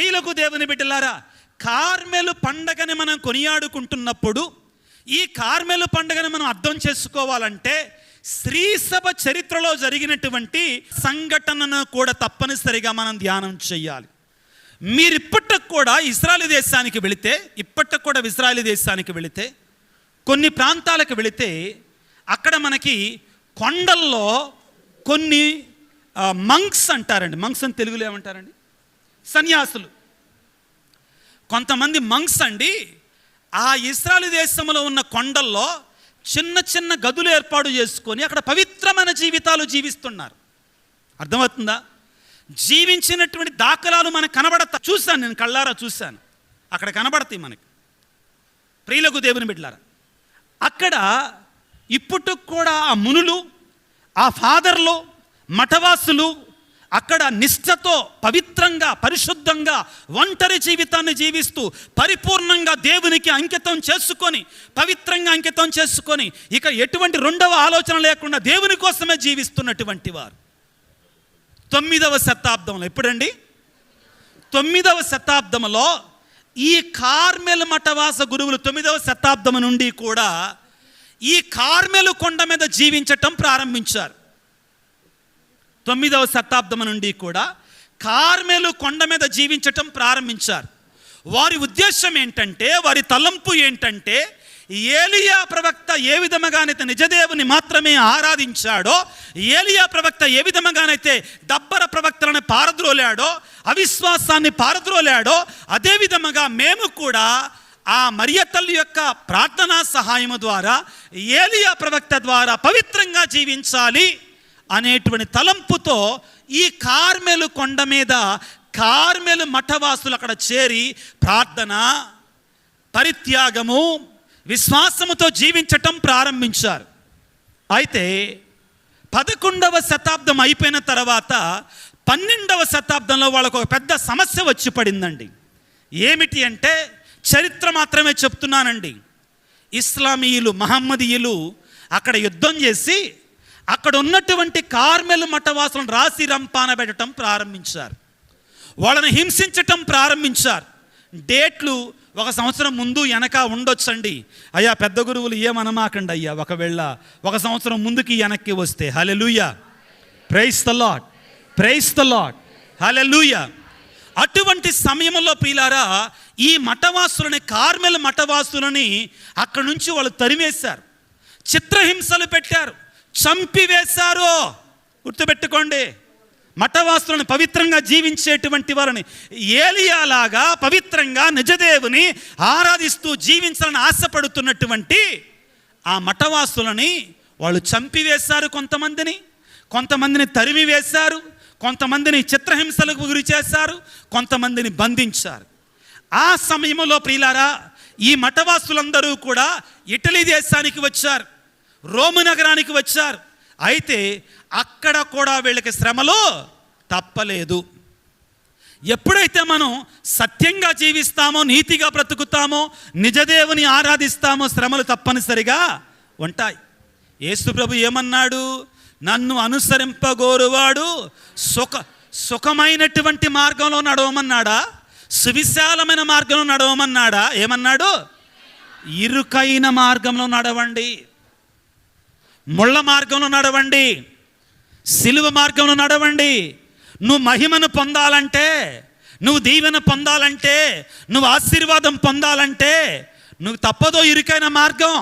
ప్రియులకు దేవుని బిడ్డలారా, కార్మెలు పండగని మనం కొనియాడుకుంటున్నప్పుడు ఈ కార్మెలు పండగని మనం అర్థం చేసుకోవాలంటే స్త్రీ సభ చరిత్రలో జరిగినటువంటి సంఘటనను కూడా తప్పనిసరిగా మనం ధ్యానం చేయాలి. మీరు ఇప్పటికి కూడా ఇశ్రాయేలు దేశానికి వెళితే కొన్ని ప్రాంతాలకు వెళితే అక్కడ మనకి కొండల్లో కొన్ని మంక్స్ అంటారండి. మంక్స్ అని తెలుగులో ఏమంటారండి? సన్యాసులు. కొంతమంది మంక్స్ అండి ఆ ఇశ్రాయేలు దేశంలో ఉన్న కొండల్లో చిన్న చిన్న గదులు ఏర్పాటు చేసుకొని అక్కడ పవిత్రమైన జీవితాలు జీవిస్తున్నారు. అర్థమవుతుందా? జీవించినటువంటి దాఖలాలు మనకు చూశాను, నేను కళ్ళారా చూశాను. అక్కడ కనబడతాయి మనకి. ప్రియులకు దేవుని బిడ్డలారా, అక్కడ ఇప్పుడు కూడా ఆ మునులు, ఆ ఫాదర్లు, మఠవాసులు అక్కడ నిష్ఠతో పవిత్రంగా పరిశుద్ధంగా ఒంటరి జీవితాన్ని జీవిస్తూ పరిపూర్ణంగా దేవునికి అంకితం చేసుకొని పవిత్రంగా అంకితం చేసుకొని ఇక ఎటువంటి రెండవ ఆలోచన లేకుండా దేవుని కోసమే జీవిస్తున్నటువంటి వారు 9వ శతాబ్దంలో. ఎప్పుడండి? 9వ శతాబ్దంలో ఈ కార్మెల్ మఠవాస గురువులు 9వ శతాబ్దం నుండి కూడా ఈ కార్మెలు కొండ మీద జీవించటం ప్రారంభించారు. 9వ శతాబ్దం నుండి కూడా కార్మెలు కొండ మీద జీవించటం ప్రారంభించారు. వారి ఉద్దేశం ఏంటంటే, వారి తలంపు ఏంటంటే, ఏలియా ప్రవక్త ఏ విధముగానైతే నిజదేవుని మాత్రమే ఆరాధించాడో, ఏలియా ప్రవక్త ఏ విధముగానైతే దబ్బర ప్రవక్తలను పారద్రోలాడో, అవిశ్వాసాన్ని పారద్రోలాడో, అదే విధముగా మేము కూడా ఆ మరియ తల్లి యొక్క ప్రార్థనా సహాయము ద్వారా ఏలియా ప్రవక్త ద్వారా పవిత్రంగా జీవించాలి అనేటువంటి తలంపుతో ఈ కార్మెలు కొండ మీద కార్మెలు మఠవాసులు అక్కడ చేరి ప్రార్థన, పరిత్యాగము, విశ్వాసముతో జీవించటం ప్రారంభించారు. అయితే 11వ శతాబ్దం అయిపోయిన తర్వాత 12వ శతాబ్దంలో వాళ్ళకు ఒక పెద్ద సమస్య వచ్చి పడిందండి. ఏమిటి అంటే, చరిత్ర మాత్రమే చెప్తున్నానండి. ఇస్లామీయులు, మహమ్మదీయులు అక్కడ యుద్ధం చేసి అక్కడ ఉన్నటువంటి కార్మెలు మఠవాసులను రాసి రంపాన పెట్టడం ప్రారంభించారు. వాళ్ళని హింసించటం ప్రారంభించారు. డేట్లు 1 సంవత్సరం ముందు వెనక ఉండొచ్చండి. అయ్యా పెద్ద గురువులు ఏమనమాకండి అయ్యా, ఒకవేళ 1 సంవత్సరం ముందుకి వెనక్కి వస్తే. Hallelujah, praise the Lord, praise the Lord, hallelujah. అటువంటి సమయంలో ప్రియులారా, ఈ మఠవాసులని, కార్మెల్ మఠవాసులని అక్కడి నుంచి వాళ్ళు తరిమేశారు, చిత్రహింసలు పెట్టారు, చంపివేశారు. గుర్తుపెట్టుకోండి, మఠవాసులను, పవిత్రంగా జీవించేటువంటి వారిని ఏలియాలాగా పవిత్రంగా నిజదేవుని ఆరాధిస్తూ జీవించాలని ఆశపడుతున్నటువంటి ఆ మఠవాసులని వాళ్ళు చంపివేశారు. కొంతమందిని తరిమివేశారు, కొంతమందిని చిత్రహింసలకు గురి చేశారు, కొంతమందిని బంధించారు. ఆ సమయంలో ప్రియులారా, ఈ మఠవాసులందరూ కూడా ఇటలీ దేశానికి వచ్చారు, రోము నగరానికి వచ్చారు. అయితే అక్కడ కూడా వీళ్ళకి శ్రమలు తప్పలేదు. ఎప్పుడైతే మనం సత్యంగా జీవిస్తామో, నీతిగా బ్రతుకుతామో, నిజదేవుని ఆరాధిస్తామో శ్రమలు తప్పనిసరిగా ఉంటాయి. యేసు ప్రభు ఏమన్నాడు? నన్ను అనుసరింపగోరువాడు సుఖమైనటువంటి మార్గంలో నడవమన్నాడా? సువిశాలమైన మార్గంలో నడవమన్నాడా? ఏమన్నాడు? ఇరుకైన మార్గంలో నడవండి, ముళ్ళ మార్గంలో నడవండి, సిలువ మార్గంలో నడవండి. నువ్వు మహిమను పొందాలంటే, నువ్వు దీవెన పొందాలంటే, నువ్వు ఆశీర్వాదం పొందాలంటే నువ్వు తప్పదో ఇరుకైన మార్గం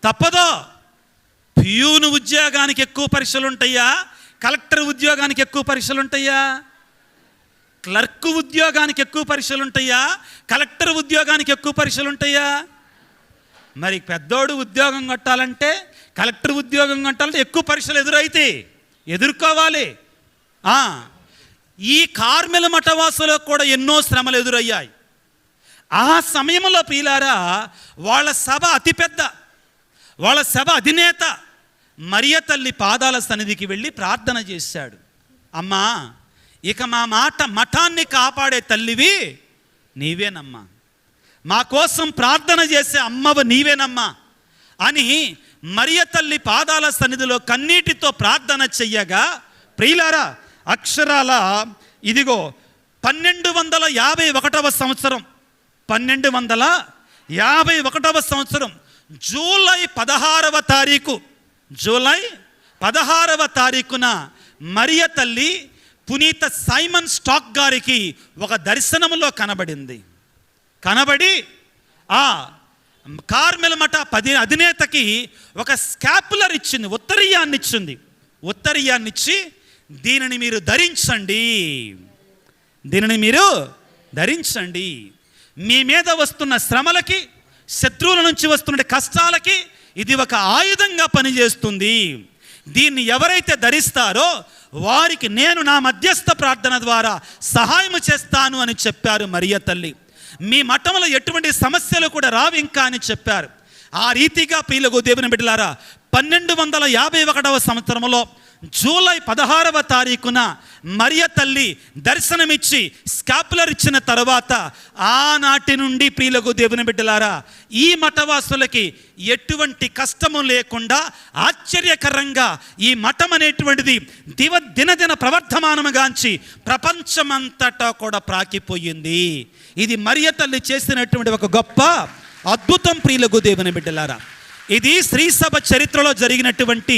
తప్పదో. ప్యూను ఉద్యోగానికి ఎక్కువ పరీక్షలు ఉంటాయా? కలెక్టర్ ఉద్యోగానికి ఎక్కువ పరీక్షలు ఉంటాయా? క్లర్క్ ఉద్యోగానికి ఎక్కువ పరీక్షలు ఉంటాయా? కలెక్టర్ ఉద్యోగానికి ఎక్కువ పరీక్షలు ఉంటాయా? మరి పెద్దోడు ఉద్యోగం కొట్టాలంటే, కలెక్టర్ ఉద్యోగం కొట్టాలంటే ఎక్కువ పరీక్షలు ఎదుర్కోవాలి. ఈ కార్మెల్ మఠవాసులకు కూడా ఎన్నో శ్రమలు ఎదురయ్యాయి. ఆ సమయంలో ప్రియులారా, వాళ్ళ సభ అధినేత మరియ తల్లి పాదాల సన్నిధికి వెళ్ళి ప్రార్థన చేశాడు. అమ్మా, ఇక మా మఠాన్ని కాపాడే తల్లివి నీవేనమ్మా, మా కోసం ప్రార్థన చేసే అమ్మవ నీవేనమ్మా అని మరియ తల్లి పాదాల సన్నిధిలో కన్నీటితో ప్రార్థన చెయ్యగా, ప్రియులారా, అక్షరాల ఇదిగో 1251 సంవత్సరం, 1251 సంవత్సరం జూలై 16వ తారీఖున మరియ తల్లి పునీత సైమన్ స్టాక్ గారికి ఒక దర్శనములో కనబడి ఆ కార్మెల్ మఠ అధినేతకి ఒక స్కాపులర్ ఇచ్చింది, ఉత్తరీయాన్నిచ్చి దీనిని మీరు ధరించండి, మీ మీద వస్తున్న శ్రమలకి, శత్రువుల నుంచి వస్తున్న కష్టాలకి ఇది ఒక ఆయుధంగా పనిచేస్తుంది. దీన్ని ఎవరైతే ధరిస్తారో వారికి నేను నా మధ్యస్థ ప్రార్థన ద్వారా సహాయం చేస్తాను అని చెప్పారు మరియ తల్లి. మీ మఠంలో ఎటువంటి సమస్యలు కూడా రావు ఇంకా అని చెప్పారు. ఆ రీతిగా ప్రియులకు దేవుని బిడ్డలారా 1251 సంవత్సరంలో జూలై 16వ తారీఖున మరియ తల్లి దర్శనమిచ్చి స్కాపులర్ ఇచ్చిన తర్వాత ఆనాటి నుండి ప్రియులకు దేవుని బిడ్డలారా ఈ మఠవాసులకి ఎటువంటి కష్టము లేకుండా ఆశ్చర్యకరంగా ఈ మఠం అనేటువంటిది దినదిన ప్రవర్ధమానముగాంచి ప్రపంచమంతటా కూడా ప్రాకిపోయింది. ఇది మరియ తల్లి చేసినటువంటి ఒక గొప్ప అద్భుతం ప్రియులకు దేవుని బిడ్డలారా. ఇది శ్రీ సభ చరిత్రలో జరిగినటువంటి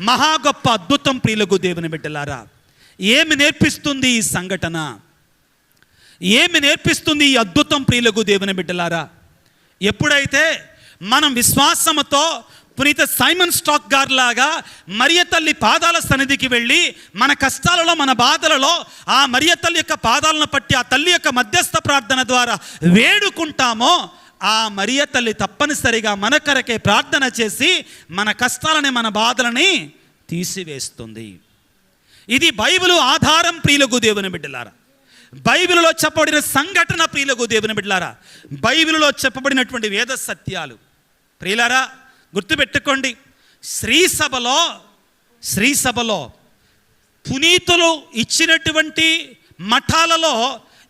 మహా గొప్ప అద్భుతం ప్రియులకు దేవుని బిడ్డలారా. ఏమి నేర్పిస్తుంది ఈ సంఘటన? ఏమి నేర్పిస్తుంది ఈ అద్భుతం ప్రియులకు దేవుని బిడ్డలారా? ఎప్పుడైతే మనం విశ్వాసముతో పునీత సైమన్ స్టాక్ గారు లాగా మరియ తల్లి పాదాల సన్నిధికి వెళ్ళి మన కష్టాలలో, మన బాధలలో ఆ మరియ తల్లి యొక్క పాదాలను పట్టి ఆ తల్లి యొక్క మధ్యస్థ ప్రార్థన ద్వారా వేడుకుంటామో ఆ మరియ తల్లి తప్పనిసరిగా మన కొరకే ప్రార్థన చేసి మన కష్టాలని, మన బాధలని తీసివేస్తుంది. ఇది బైబిలు ఆధారం ప్రియులకు దేవుని బిడ్డలారా. బైబిలులో చెప్పబడిన సంఘటన ప్రియులకు దేవుని బిడ్డలారా. బైబిలులో చెప్పబడినటువంటి వేద సత్యాలు ప్రియులారా గుర్తుపెట్టుకోండి. శ్రీ సభలో పునీతులు ఇచ్చినటువంటి మఠాలలో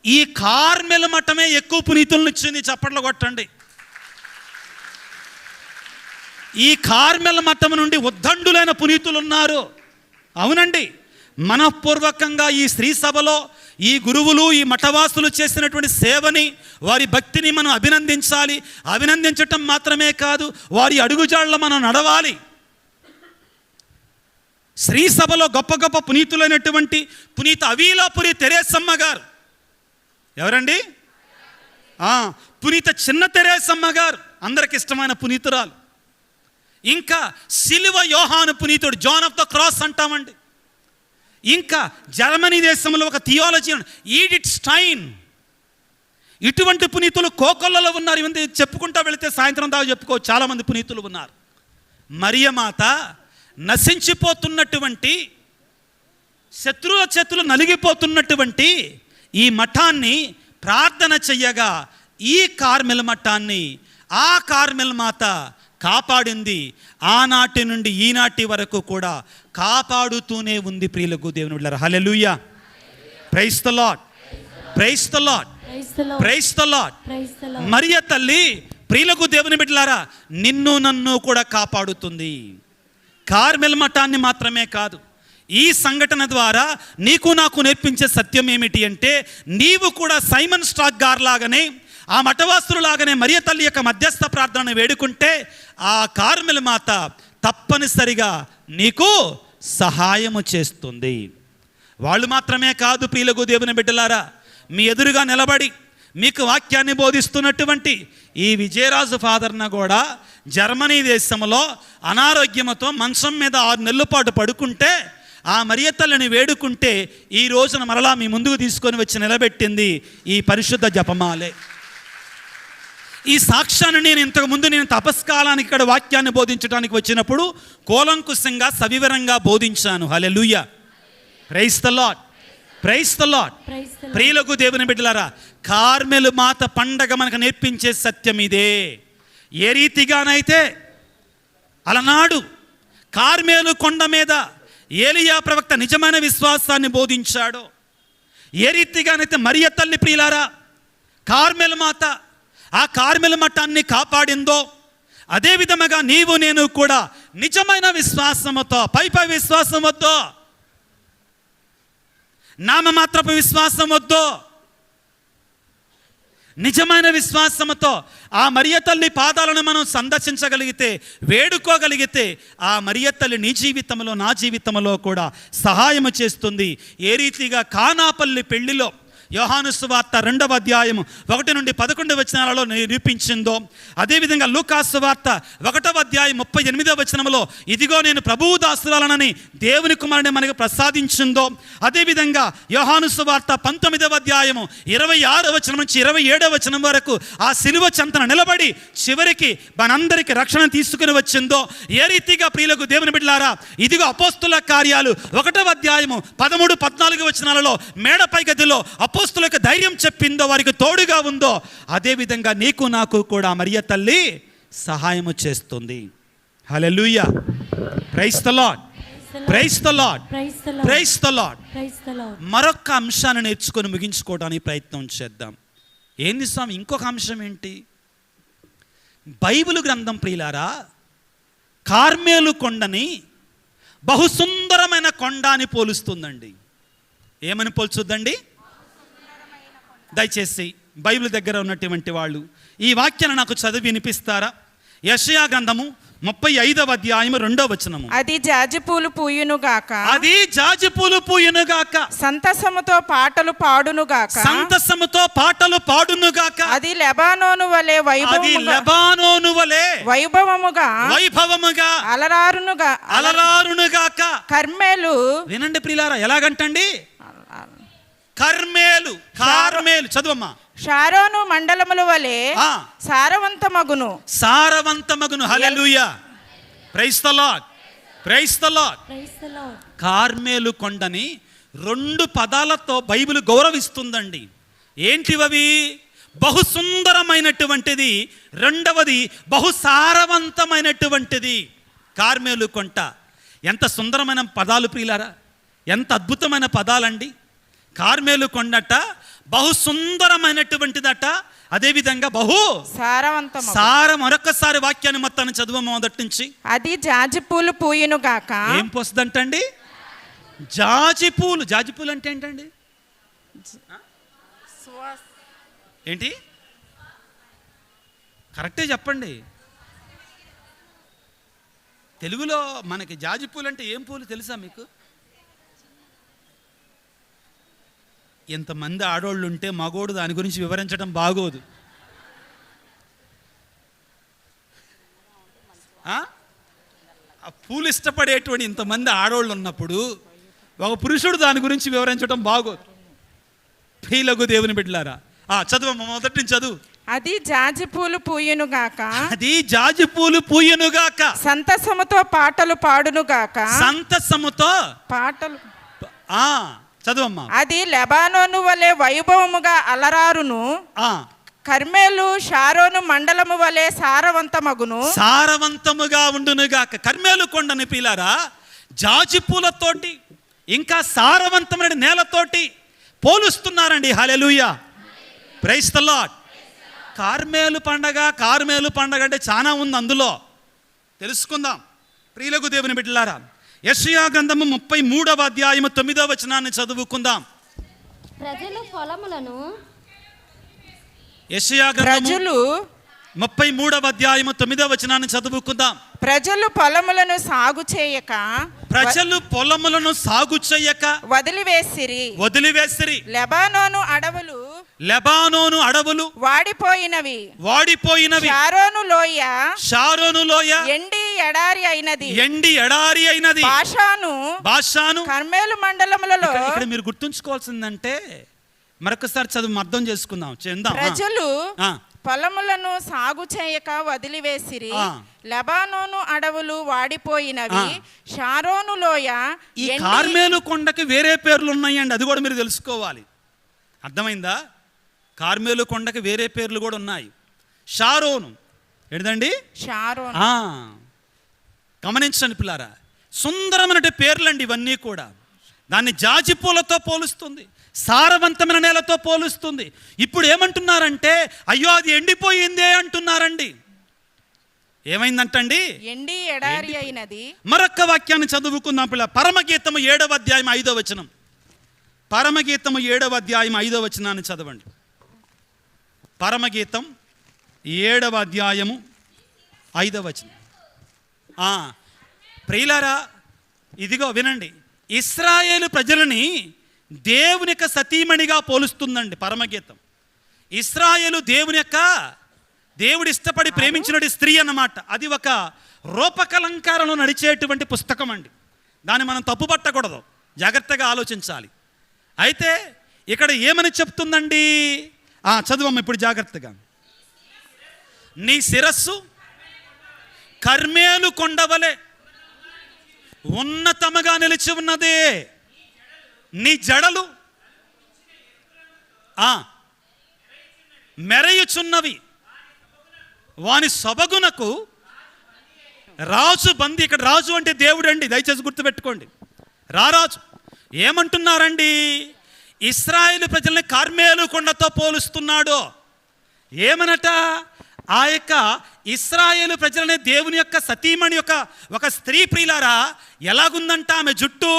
ఈ కార్మెల్ మఠమే ఎక్కువ పునీతులను ఇచ్చింది. చప్పట్లు కొట్టండి. ఈ కార్మెల్ మఠం నుండి ఉద్దండులైన పునీతులు ఉన్నారు. అవునండి, మనఃపూర్వకంగా ఈ శ్రీ సభలో ఈ గురువులు, ఈ మఠవాసులు చేసినటువంటి సేవని, వారి భక్తిని మనం అభినందించాలి. అభినందించటం మాత్రమే కాదు, వారి అడుగుజాడలో మనం నడవాలి. శ్రీ సభలో గొప్ప గొప్ప పునీతులైనటువంటి పునీత అవిలాపురి తెరేసమ్మ గారు, ఎవరండి? పునీత చిన్న తెరేసమ్మ గారు, అందరికి ఇష్టమైన పునీతురాలు. ఇంకా సిలువ యోహాను పునీతుడు, జాన్ ఆఫ్ ద క్రాస్ అంటామండి. ఇంకా జర్మనీ దేశంలో ఒక థియాలజీ ఈడిత్ స్టైన్. ఇటువంటి పునీతులు కోకొల్లలో ఉన్నారు. ఇవన్నీ చెప్పుకుంటా వెళితే సాయంత్రం దాకా చెప్పుకోవచ్చు. చాలామంది పునీతులు ఉన్నారు. మరియమాత నశించిపోతున్నటువంటి, శత్రువుల చేతులు నలిగిపోతున్నటువంటి ఈ మఠాన్ని ప్రార్థన చెయ్యగా ఈ కార్మెల్ మఠాన్ని ఆ కార్మెల్ మాత కాపాడింది. ఆనాటి నుండి ఈనాటి వరకు కూడా కాపాడుతూనే ఉంది ప్రియులకు దేవుని బిడ్డలారా. Hallelujah, praise the Lord, praise the Lord, praise the Lord. మరియ తల్లి ప్రియులకు దేవుని బిడ్డలారా నిన్ను నన్ను కూడా కాపాడుతుంది. కార్మెల్ మఠాన్ని మాత్రమే కాదు, ఈ సంఘటన ద్వారా నీకు నాకు నేర్పించే సత్యం ఏమిటి అంటే, నీవు కూడా సైమన్ స్టాక్ గారు లాగానే, ఆ మఠవాసులు లాగానే మరియ తల్లి యొక్క మధ్యస్థ ప్రార్థనను వేడుకుంటే ఆ కార్మెల్ మాత తప్పనిసరిగా నీకు సహాయము చేస్తుంది. వాళ్ళు మాత్రమే కాదు ప్రియులకు దేవుని బిడ్డలారా, మీ ఎదురుగా నిలబడి మీకు వాక్యాన్ని బోధిస్తున్నటువంటి ఈ విజయరాజు ఫాదర్న కూడా జర్మనీ దేశంలో అనారోగ్యంతో మంచం మీద 6 నెలల పాటు పడుకుంటే ఆ మరియ తల్లిని వేడుకుంటే ఈ రోజున మరలా మీ ముందుకు తీసుకొని వచ్చి నిలబెట్టింది ఈ పరిశుద్ధ జపమాలే. ఈ సాక్ష్యాన్ని నేను ఇంతకుముందు తపస్కాలానికి ఇక్కడ వాక్యాన్ని బోధించడానికి వచ్చినప్పుడు కూలంకుషంగా సవివరంగా బోధించాను. Hallelujah, praise the Lord, praise the Lord. ప్రియులకు దేవుని బిడ్డలారా, కార్మెలు మాత పండగ మనకు నేర్పించే సత్యం ఇదే. ఏ రీతిగానైతే అలనాడు కార్మెలు కొండ మీద ఏలియా ప్రవక్త నిజమైన విశ్వాసాన్ని బోధించాడో, ఏ రీతిగానైతే మరియ తల్లి ప్రియులారా కార్మెల్ మాత ఆ కార్మెల్ మఠాన్ని కాపాడిందో, అదే విధముగా నీవు నేను కూడా నిజమైన విశ్వాసముతో, పై విశ్వాసముతో నామమాత్రపు విశ్వాసం వద్దు. నిజమైన విశ్వాసంతో ఆ మరియ తల్లి పాదాలను మనం సందర్శించగలిగితే, వేడుకోగలిగితే, ఆ మరియ తల్లి నీ జీవితంలో నా జీవితంలో కూడా సహాయం చేస్తుంది. ఏ రీతిగా కానాపల్లి పెళ్లిలో యోహాను సువార్త 2వ అధ్యాయం 1 నుండి 11 వచనాలలో నిరూపించిందో, అదేవిధంగా లూకా సువార్త 1వ అధ్యాయం 38వ వచనంలో ఇదిగో నేను ప్రభువు దాసురాలనని దేవుని కుమారుని మనకు ప్రసాదించిందో, అదేవిధంగా యోహాను సువార్త 19వ అధ్యాయం 26వ వచనం నుంచి 27వ వచనం వరకు ఆ సిలువ చెంతన నిలబడి చివరికి మనందరికీ రక్షణ తీసుకుని వచ్చిందో, ఏ రీతిగా ప్రియులకు దేవుని బిడ్డలారా ఇదిగో అపోస్తుల కార్యాలు 1వ అధ్యాయము 13, 14 వచనాలలో మేడపై గదిలో అపోస్తులకు ధైర్యం చెప్పిందో, వారికి తోడుగా ఉందో, అదేవిధంగా నీకు నాకు కూడా మరియ తల్లి సహాయము చేస్తుంది. Hallelujah. Praise the Lord, praise the Lord, praise the Lord. మరొక అంశాన్ని నేర్చుకొని ముగించుకోవడానికి ప్రయత్నం చేద్దాం. ఏంది స్వామి ఇంకొక అంశం ఏంటి? బైబిల్ గ్రంథం ప్రియులారా కార్మెలు కొండని బహు సుందరమైన కొండ అని పోలుస్తుందండి. ఏమని పోల్చుద్దండి? దయచేసి బైబిల్ దగ్గర ఉన్నటువంటి వాళ్ళు ఈ వాక్యాన్ని నాకు చదివి వినిపిస్తారా? యెషయా గ్రంథము 35వ అధ్యాయము 2వ వచనము. అది జాజిపూలు పూయునుగాక, అది జాజిపూలు పూయునుగాక, సంతసముతో పాటలు పాడునుగాక, సంతసముతో పాటలు పాడునుగాక, అది లెబానోను వలె వైభవముగా అలరారునుగాక. కర్మెలు, వినండి ప్రియులారా, ఎలాగంటండి? కార్మెలు చదువమ్మా. షారోను మండలముల వలె సారవంతమగును. Hallelujah. Praise the Lord, praise the Lord. కార్మెలు కొండని 2 పదాలతో బైబిల్ గౌరవిస్తుందండి. ఏంటివవి? బహు సుందరమైనటువంటిది, రెండవది బహు సారవంతమైనటువంటిది. కార్మెలు కొండ ఎంత సుందరమైన పదాలు ప్రియులారా, ఎంత అద్భుతమైన పదాలండి. కార్మెలు కొండట బహు సుందరమైనటువంటిదట, అదేవిధంగా బహు సారం. మరొకసారి వాక్యాన్ని మొత్తాన్ని చదువు మొదటి నుంచి. అది జాజిపూలు పూయునుగాక. ఏం పోస్తుందంటండి? జాజిపూలు. జాజిపూలు అంటే ఏంటండి? ఏంటి? కరెక్టే చెప్పండి. తెలుగులో మనకి జాజిపూలు అంటే ఏం పూలు తెలుసా మీకు? ఎంతమంది ఆడోళ్ళు ఉంటే మగోడు దాని గురించి వివరించడం బాగోదు. ఆ పూలు ఇష్టపడేటువంటి ఇంతమంది ఆడోళ్ళు ఉన్నప్పుడు ఒక పురుషుడు దాని గురించి వివరించడం బాగోదు. ప్రియులకు దేవుని బిడ్డలారా, చదువు మొదటి నుంచి చదువు. అది జాజిపూలు పూయునుగాక, అది జాజిపూలు పూయునుగాక, సంతసముతో పాటలు పాడునుగాక, సంతసముతో పాటలు. చదువమ్మా. అది లెబానోను వలె వైభవముగా అలరారును. కర్మెలు షారోను మండలము వలె సారవంతముగా ఉండునుగాక. కర్మెలు కొండని పిల్లారా జాజి పూలతోటి ఇంకా సారవంతమైన నేలతోటి పోలుస్తున్నారండి. హల్లెలూయా, ప్రైజ్ ది లార్డ్. కార్మెలు పండగ అంటే చాలా ఉంది, అందులో తెలుసుకుందాం ప్రియులకు దేవుని బిడ్డలారా. యెషయా గ్రంథము 33వ అధ్యాయము 9వ వచనాన్ని చదువుకుందాం. యెషయా గ్రంథము 33వ అధ్యాయము 9వ వచనాన్ని చదువుకుందాం. ప్రజలు పొలములను సాగు చేయక వదిలివేసిరి. లెబానోను అడవులు వాడిపోయినవి. షారోను లోయ ఎండి ఎడారి అయినది. బాషాను కర్మెలు మండలములలో. ఇక్కడ మీరు గుర్తుంచుకోవాల్సిందంటే మరొకసారి చదువు అర్థం చేసుకుందాం. ప్రజలు పొలములను సాగు చేయక వదిలివేసిరి. లెబానోను అడవులు వాడిపోయినవి. షారోను లోయ. ఈ కార్మెలు కొండకి వేరే పేర్లు ఉన్నాయండి, అది కూడా మీరు తెలుసుకోవాలి. అర్థమైందా? కార్మెలు కొండకి వేరే పేర్లు కూడా ఉన్నాయి. షారోను ఏంటండి? షారోను. గమనించండి పిల్లారా, సుందరమైన పేర్లండి ఇవన్నీ కూడా. దాన్ని జాజి పూలతో పోలుస్తుంది, సారవంతమైన నేలతో పోలుస్తుంది. ఇప్పుడు ఏమంటున్నారంటే అయ్యో అది ఎండిపోయిందే అంటున్నారండి. ఏమైందంటండి? ఎండి ఎడారి అయినది. మరొక్క వాక్యాన్ని చదువుకుందాం పిల్ల. పరమగీతము 7వ అధ్యాయం 5వ వచనం. పరమగీతము 7వ అధ్యాయం 5వ వచనాన్ని చదవండి. పరమగీతం 7వ అధ్యాయము 5వ వచనం. ప్రియులారా, ఇదిగో వినండి, ఇశ్రాయేలు ప్రజలని దేవుని యొక్క సతీమణిగా పోలుస్తుందండి పరమగీతం. ఇశ్రాయేలు దేవుడు ఇష్టపడి ప్రేమించిన స్త్రీ అన్నమాట. అది ఒక రూపకలంకారంలో నడిచేటువంటి పుస్తకం అండి. దాన్ని మనం తప్పుపట్టకూడదు, జాగ్రత్తగా ఆలోచించాలి. అయితే ఇక్కడ ఏమని చెప్తుందండి? చదువమ్మ ఇప్పుడు జాగ్రత్తగా. నీ శిరస్సు కర్మేలు కొండవలే ఉన్నతముగా నిలిచి ఉన్నదే, నీ జడలు మెరయుచున్నవి, వాని సొబగునకు రాజు బంది. ఇక్కడ రాజు అంటే దేవుడు అండి, దయచేసి గుర్తుపెట్టుకోండి. రారాజు ఏమంటున్నారండి? ఇశ్రాయేలు ప్రజల్ని కర్మేలు కొండతో పోలుస్తున్నాడు. ఏమనట? ఆ యొక్క ఇశ్రాయేలు ప్రజలనే దేవుని యొక్క సతీమణి ఒక స్త్రీ, ప్రియులారా, ఎలాగుందంట? ఆమె జుట్టు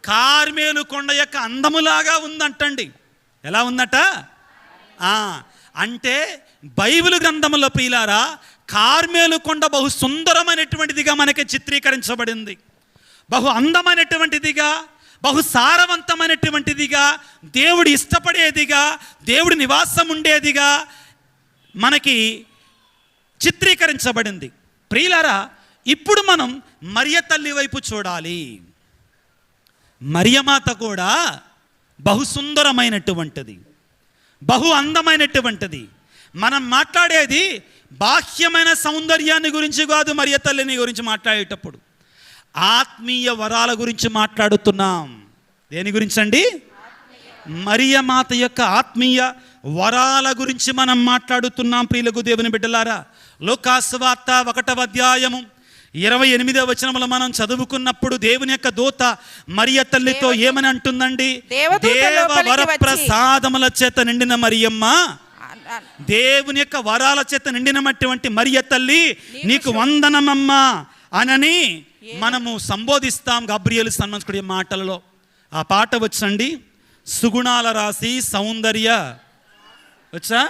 కార్మేలు కొండ యొక్క అందములాగా ఉందంటండి. ఎలా ఉందట? అంటే బైబిల్ గ్రంథంలో ప్రియులారా, కార్మేలు కొండ బహు సుందరమైనటువంటిదిగా మనకి చిత్రీకరించబడింది. బహు అందమైనటువంటిదిగా, బహు సారవంతమైనటువంటిదిగా, దేవుడు ఇష్టపడేదిగా, దేవుడి నివాసం ఉండేదిగా మనకి చిత్రీకరించబడింది. ప్రియులారా, ఇప్పుడు మనం మరియ తల్లి వైపు చూడాలి. మరియమాత కూడా బహు సుందరమైనటువంటిది, బహు అందమైనటువంటిది. మనం మాట్లాడేది బాహ్యమైన సౌందర్యాన్ని గురించి కాదు, మరియ తల్లిని గురించి మాట్లాడేటప్పుడు ఆత్మీయ వరాల గురించి మాట్లాడుతున్నాం. దేని గురించి అండి? మరియమాత యొక్క ఆత్మీయ వరాల గురించి మనం మాట్లాడుతున్నాం. ప్రియులకు దేవుని బిడ్డలారా, లూకాసు వార్త 1వ అధ్యాయము 28వ వచనంలో మనం చదువుకున్నప్పుడు దేవుని యొక్క దూత మరియ తల్లితో ఏమని అంటుందండి? దేవ వరప్రసాదముల చేత నిండిన మరియమ్మ, దేవుని యొక్క వరాల చేత నిండినటువంటి మరియ తల్లి, నీకు వందనమమ్మా అనని మనము సంబోధిస్తాం గబ్రియేలు సన్మంతుడి మాటలలో. ఆ పాట వచ్చండి, సుగుణాల రాశి సౌందర్య. వచ్చా?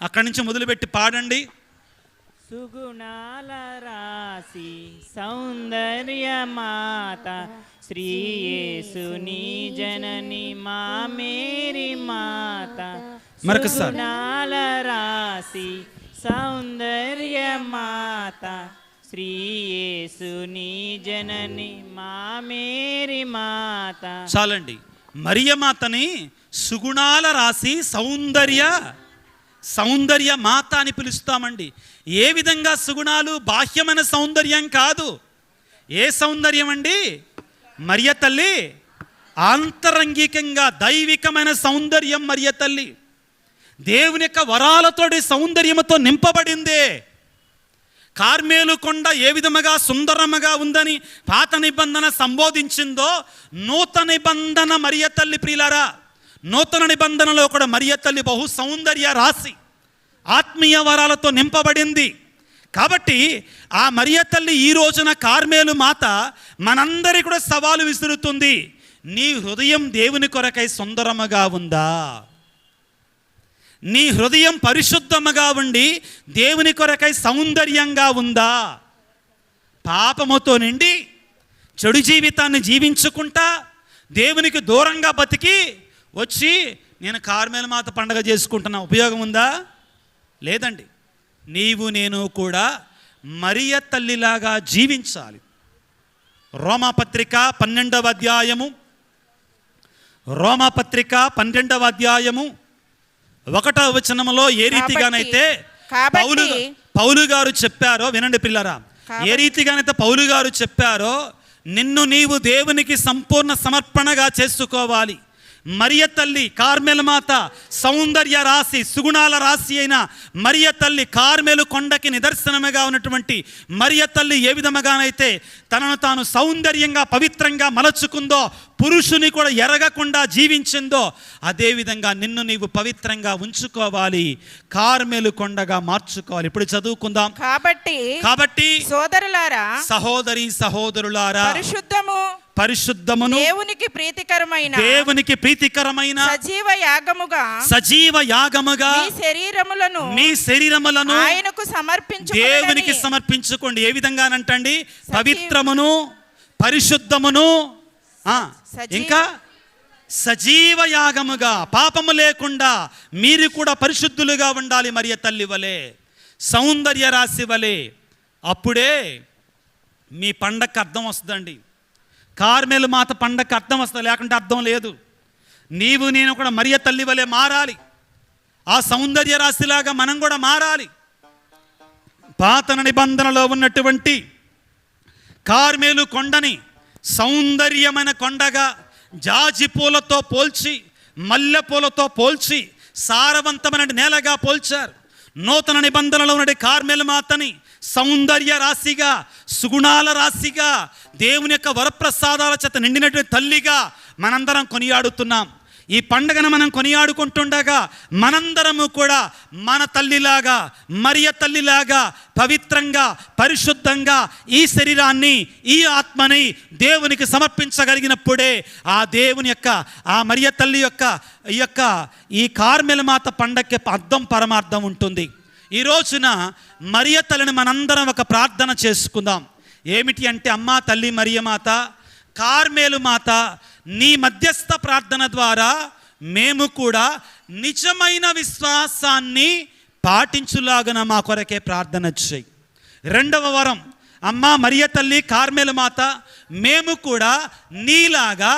అక్కడి నుంచి మొదలుపెట్టి పాడండి. సుగుణాల రాశి సౌందర్య మాత, శ్రీ యేసుని జనని మా మేరీ మాత. సుగుణాల రాశి సౌందర్య మాత, శ్రీ యేసుని జనని మా మేరీ మాత. చాలండి. మరియమాతని సుగుణాల రాశి సౌందర్య మాత అని పిలుస్తామండి. ఏ విధంగా సుగుణాలు? బాహ్యమైన సౌందర్యం కాదు. ఏ సౌందర్యం అండి? మరియ తల్లి ఆంతరంగికంగా దైవికమైన సౌందర్యం. మరియ తల్లి దేవుని యొక్క వరాలతోటి సౌందర్యముతో నింపబడిందే. కార్మేలు కొండ ఏ విధముగా సుందరముగా ఉందని పాత నిబంధన సంబోధించిందో, నూతన నిబంధన మరియ తల్లి, ప్రియులారా, నూతన నిబంధనలో కూడా మరియ తల్లి బహు సౌందర్య రాశి, ఆత్మీయ వరాలతో నింపబడింది. కాబట్టి ఆ మరియ తల్లి ఈ రోజున కార్మేలు మాత మనందరి కూడా సవాలు విసురుతుంది. నీ హృదయం దేవుని కొరకై సుందరముగా ఉందా? నీ హృదయం పరిశుద్ధముగా ఉండి దేవుని కొరకై సౌందర్యంగా ఉందా? పాపముతో నిండి చెడు జీవితాన్ని జీవించుకుంటా దేవునికి దూరంగా బతికి వచ్చి నేను కార్మేలు మాత పండగ చేసుకుంటున్నా, ఉపయోగం ఉందా? లేదండి. నీవు నేను కూడా మరియ తల్లిలాగా జీవించాలి. రోమాపత్రిక 12వ అధ్యాయము 1వ వచనములో ఏ రీతిగానైతే పౌలు గారు చెప్పారో, వినండి పిల్లరా, ఏ రీతిగానైతే పౌలు గారు చెప్పారో, నిన్ను నీవు దేవునికి సంపూర్ణ సమర్పణగా చేసుకోవాలి. మరియ తల్లి కార్మెలు మాత సౌందర్య రాశి, సుగుణాల రాశి అయిన మరియ తల్లి, కార్మెలు కొండకి నిదర్శనముగా ఉన్నటువంటి మరియ తల్లి ఏ విధముగానైతే తనను తాను సౌందర్యంగా పవిత్రంగా మలచుకుందో, పురుషుని కూడా ఎరగకుండా జీవించిందో, అదేవిధంగా నిన్ను నీవు పవిత్రంగా ఉంచుకోవాలి, కార్మెలు కొండగా మార్చుకోవాలి. ఇప్పుడు చదువుకుందాం. కాబట్టి సోదరులారా, సహోదరులారా, పరిశుద్ధమును దేవునికి ప్రీతికరమైన సజీవ యాగముగా మీ శరీరములను ఆయనకు దేవునికి సమర్పించుకోండి. ఏ విధంగానంటండి? పవిత్రమును, పరిశుద్ధమును, ఇంకా సజీవ యాగముగా, పాపము లేకుండా మీరు కూడా పరిశుద్ధులుగా ఉండాలి మరియ తల్లి వలె, సౌందర్య రాశి వలె. అప్పుడే మీ పండగకి అర్థం వస్తుందండి. కార్మెలు మాత పండగకి అర్థం వస్తుంది, లేకుంటే అర్థం లేదు. నీవు నేను కూడా మరియ తల్లి వలె మారాలి. ఆ సౌందర్య రాశిలాగా మనం కూడా మారాలి. పాత నిబంధనలో ఉన్నటువంటి కార్మెలు కొండని సౌందర్యమైన కొండగా, జాజి పూలతో పోల్చి, మల్లె పూలతో పోల్చి, సారవంతమైన నేలగా పోల్చారు. నూతన నిబంధనలో ఉన్న కార్మెలు మాతని సౌందర్య రాశిగా, సుగుణాల రాశిగా, దేవుని యొక్క వరప్రసాదాల చేత నిండినటువంటి తల్లిగా మనందరం కొనియాడుతున్నాం. ఈ పండుగను మనం కొనియాడుకుంటుండగా మనందరము కూడా మన తల్లిలాగా, మరియ తల్లిలాగా పవిత్రంగా, పరిశుద్ధంగా ఈ శరీరాన్ని, ఈ ఆత్మని దేవునికి సమర్పించగలిగినప్పుడే ఆ దేవుని యొక్క, ఆ మరియ తల్లి యొక్క ఈ కార్మెల మాత పండగకి అర్థం, పరమార్థం ఉంటుంది. ఈ రోజున మరియ తల్లిని మనందరం ఒక ప్రార్థన చేసుకుందాం. ఏమిటి అంటే, అమ్మా తల్లి మరియ మాత, కార్మెలు మాత, నీ మధ్యస్థ ప్రార్థన ద్వారా మేము కూడా నిజమైన విశ్వాసాన్ని పాటించులాగన మా కొరకే ప్రార్థన చేయి. రెండవ వరం, అమ్మా మరియ తల్లి, కార్మెలు మాత, మేము కూడా నీలాగా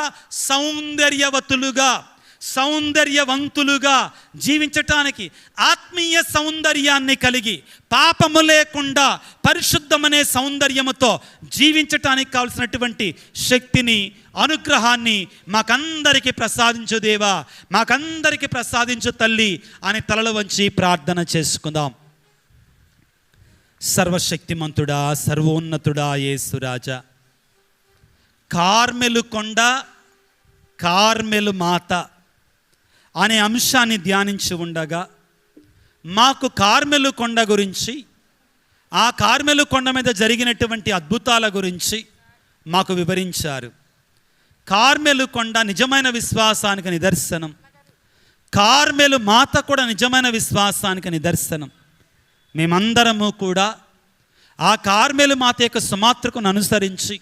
సౌందర్యవంతులుగా జీవించటానికి, ఆత్మీయ సౌందర్యాన్ని కలిగి, పాపము లేకుండా పరిశుద్ధమనే సౌందర్యముతో జీవించటానికి కావలసినటువంటి శక్తిని, అనుగ్రహాన్ని మాకందరికీ ప్రసాదించు దేవా, మాకందరికీ ప్రసాదించు తల్లి అని తలలు వంచి ప్రార్థన చేసుకుందాం. సర్వశక్తిమంతుడా, సర్వోన్నతుడా, యేసురాజా, కార్మెలు కొండ, కార్మెలు మాత అనే అంశాన్ని ధ్యానించి ఉండగా మాకు కార్మెలు కొండ గురించి, ఆ కార్మెలు కొండ మీద జరిగినటువంటి అద్భుతాల గురించి మాకు వివరించారు. కార్మెలు కొండ నిజమైన విశ్వాసానికి నిదర్శనం. కార్మెలు మాత కూడా నిజమైన విశ్వాసానికి నిదర్శనం. మేమందరము కూడా ఆ కార్మెలు మాత యొక్క సుమాత్రకును అనుసరించి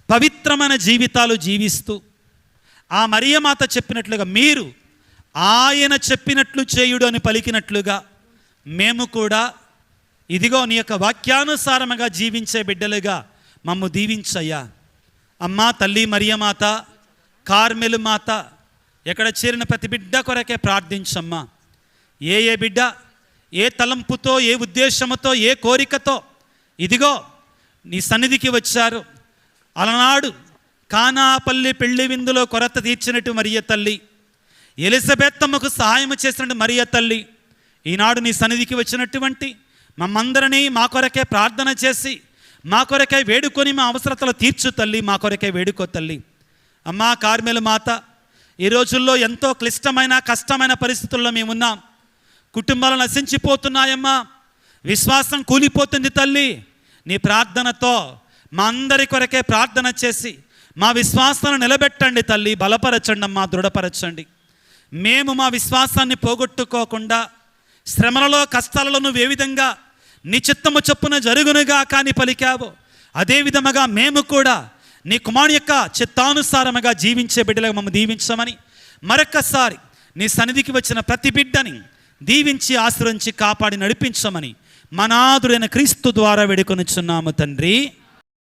పవిత్రమైన జీవితాలు జీవిస్తూ, ఆ మరియ మాత చెప్పినట్లుగా, మీరు ఆయన చెప్పినట్లు చేయుడు అని పలికినట్లుగా మేము కూడా ఇదిగో నీ యొక్క వాక్యానుసారముగా జీవించే బిడ్డలుగా మమ్ము దీవించయ్యా. అమ్మా తల్లి మరియ మాత, కార్మెలు మాత, ఎక్కడ చేరిన ప్రతి బిడ్డ కొరకే ప్రార్థించమ్మా. ఏ బిడ్డ ఏ తలంపుతో, ఏ ఉద్దేశముతో, ఏ కోరికతో ఇదిగో నీ సన్నిధికి వచ్చారు. అలనాడు కానాపల్లి పెళ్లి విందులో కొరత తీర్చినట్టు మరియ తల్లి, ఎలిజబెత్తమ్మకు సహాయం చేసినట్టు మరియ తల్లి, ఈనాడు నీ సన్నిధికి వచ్చినటువంటి మమ్మందరినీ మా కొరకే ప్రార్థన చేసి, మా కొరకే వేడుకొని మా అవసరతలు తీర్చు తల్లి, మా కొరకే వేడుకో తల్లి. అమ్మా కార్మెలు మాత, ఈ రోజుల్లో ఎంతో క్లిష్టమైన, కష్టమైన పరిస్థితుల్లో మేమున్నాం. కుటుంబాలు నశించిపోతున్నాయమ్మా, విశ్వాసం కూలిపోతుంది తల్లి. నీ ప్రార్థనతో మా అందరి కొరకే ప్రార్థన చేసి మా విశ్వాసాన్ని నిలబెట్టండి తల్లి, బలపరచండి అమ్మా, దృఢపరచండి. మేము మా విశ్వాసాన్ని పోగొట్టుకోకుండా శ్రమలలో, కష్టాలలో నువ్వు ఏ విధంగా నీ చిత్తము చొప్పున జరుగునుగా కానీ పలికావో, అదే విధముగా మేము కూడా నీ కుమారుని యొక్క చిత్తానుసారముగా జీవించే బిడ్డలుగా మమ్మల్ని దీవించమని, మరొక్కసారి నీ సన్నిధికి వచ్చిన ప్రతి బిడ్డని దీవించి, ఆశ్రయించి, కాపాడి నడిపించమని మనాదుడైన క్రీస్తు ద్వారా వేడుకొనుచున్నాము తండ్రి.